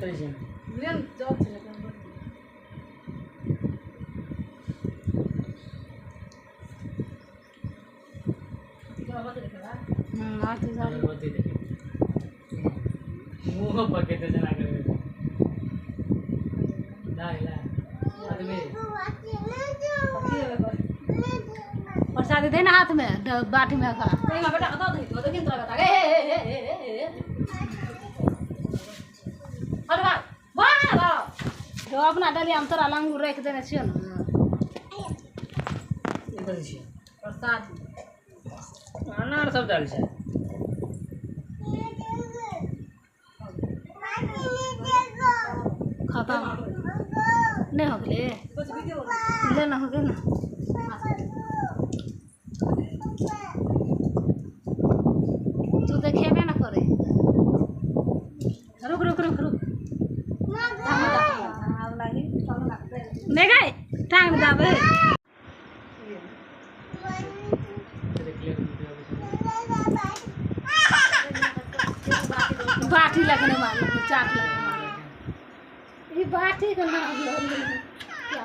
Lian job sila kan. Ikaw ba tadi kala? आठ हजार मुंह पके तो जना कर ला ला आदमी प्रसाद दे ना हाथ में बाटी में खा Kaya nga bata ka to dito kin talaga taga. Ano ba? Ba! तो अपना डाली हम तोरा लंगूर रख देने छियो ना इधर से Prasad. अनार सब डाल से खत्म नहीं हो गए Kuch video. लेना हो गया ना तू देखिए भी ना करे रुक रुक रुक रुक नहीं गए टाइम दाबे बाटी लगने वाली चाट लगने वाली ये बाटी का नाम क्या